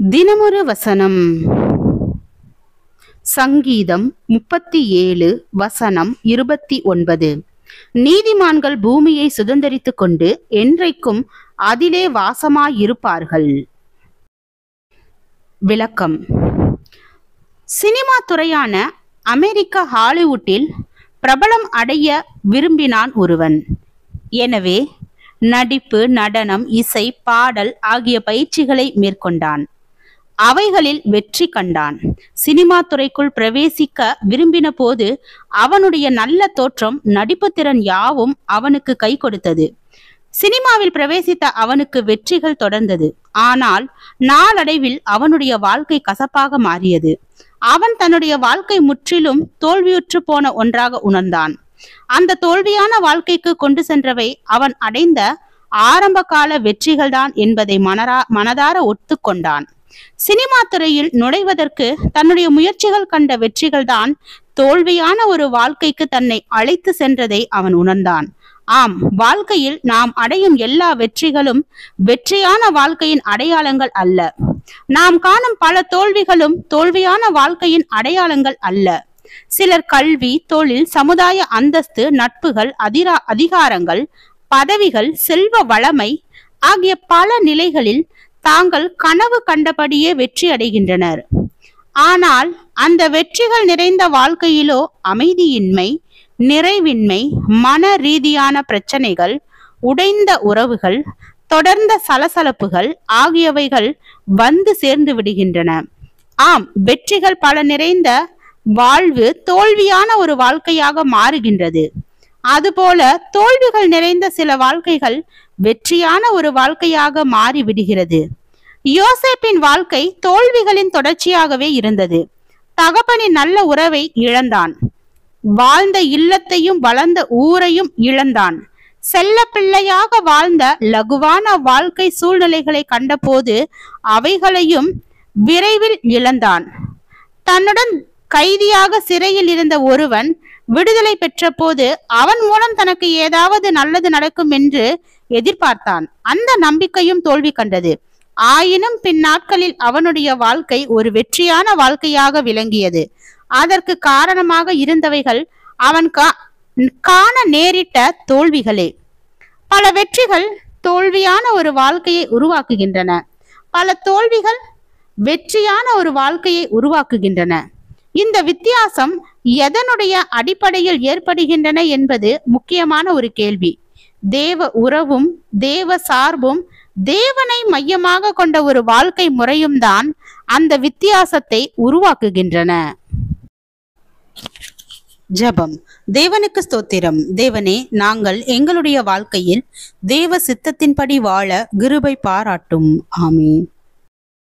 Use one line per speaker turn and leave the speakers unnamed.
தினமொரு வசனம். சங்கீதம் 37 வசனம் 29. நீதிமான்கள் பூமியை சுதந்தரித்துக் கொண்டு என்றைக்கும் அதிலே வாசமாயிருப்பார்கள். விளக்கம். சினிமா துறையான அமெரிக்க ஹாலிவுட்டில் பிரபலம் அடைய விரும்பினான் ஒருவன். எனவே நடிப்பு, நடனம், இசை, பாடல் ஆகிய பயிற்சிகளை மேற்கொண்டான். அவைகளில் வெற்றி கண்டான். சினிமா துறைக்குள் பிரவேசிக்க விரும்பின போது அவனுடைய நல்ல தோற்றம், நடிப்பு திறன் யாவும் அவனுக்கு கை கொடுத்தது. சினிமாவில் பிரவேசித்த அவனுக்கு வெற்றிகள் தொடர்ந்தது. ஆனால் நாளடைவில் அவனுடைய வாழ்க்கை கசப்பாக மாறியது. அவன் தன்னுடைய வாழ்க்கை முற்றிலும் தோல்வியுற்று போன ஒன்றாக உணர்ந்தான். அந்த தோல்வியான வாழ்க்கைக்கு கொண்டு சென்றவை அவன் அடைந்த ஆரம்ப கால வெற்றிகள்தான் என்பதை மனதார ஒத்துக்கொண்டான். சினிமா துறையில் நுழைவதற்கு தன்னுடைய முயற்சிகள் கண்ட வெற்றிகள்தான் தோல்வியான ஒரு வாழ்க்கைக்கு தன்னை அழைத்து சென்றதை அவன் உணர்ந்தான். ஆம், வாழ்க்கையில் நாம் அடையும் எல்லா வெற்றிகளும் வெற்றியான வாழ்க்கையின் அடையாளங்கள் அல்ல. நாம் காணும் பல தோல்விகளும் தோல்வியான வாழ்க்கையின் அடையாளங்கள் அல்ல. சிலர் கல்வி, தொழில், சமுதாய அந்தஸ்து, நட்புகள், அதிகாரங்கள், பதவிகள், செல்வ வளமை ஆகிய பல நிலைகளில் தாங்கள் கனவு கண்டபடியே வெற்றி அடைகின்றனர். ஆனால் அந்த வெற்றிகள் நிறைந்த வாழ்க்கையிலோ அமைதியின்மை, நிறைவின்மை, மன ரீதியான பிரச்சனைகள், உடைந்த உறவுகள், தொடர்ந்த சலசலப்புகள் ஆகியவைகள் வந்து சேர்ந்து விடுகின்றன. ஆம், வெற்றிகள் பல நிறைந்த வாழ்வு தோல்வியான ஒரு வாழ்க்கையாக மாறுகின்றது. அதுபோல தோல்விகள் நிறைந்த சில வாழ்க்கைகள் வெற்றியான ஒரு வாழ்க்கையாக மாறிவிடுகிறது. யோசேப்பின் வாழ்க்கை தோல்விகளின் தொடர்ச்சியாகவே இருந்தது. தகப்பனின் நல்ல உறவை இழந்தான். வாழ்ந்த இல்லத்தையும் வளர்ந்த ஊரையும் இழந்தான். செல்ல பிள்ளையாக வாழ்ந்த லகுவான வாழ்க்கை சூழ்நிலைகளை கண்டபோது அவைகளையும் விரைவில் இழந்தான். தன்னுடன் கைதியாக சிறையில் இருந்த ஒருவன் விடுதலை பெற்ற போது அவன் மூலம் தனக்கு ஏதாவது நல்லது நடக்கும் என்று எதிர்பார்த்தான். அந்த நம்பிக்கையும் தோல்வி கண்டது. ஆயினும் பின்னாட்களில் அவனுடைய வாழ்க்கை ஒரு வெற்றியான வாழ்க்கையாக விளங்கியது. அதற்கு காரணமாக இருந்தவைகள் அவன் காண நேரிட்ட தோல்விகளே. பல வெற்றிகள் தோல்வியான ஒரு வாழ்க்கையை உருவாக்குகின்றன. பல தோல்விகள் வெற்றியான ஒரு வாழ்க்கையை உருவாக்குகின்றன. இந்த வித்தியாசம் எதனுடைய அடிப்படையில் ஏற்படுகின்றன என்பது முக்கியமான ஒரு கேள்வி. தேவ உறவும் தேவ சார்பும் தேவனை மையமாக கொண்ட ஒரு வாழ்க்கை முறையும் தான் அந்த வித்தியாசத்தை உருவாக்குகின்றன. ஜெபம். தேவனுக்கு ஸ்தோத்திரம். தேவனே, நாங்கள் எங்களுடைய வாழ்க்கையில் தேவ சித்தத்தின்படி வாழ கிருபை பாராட்டும். ஆமென்.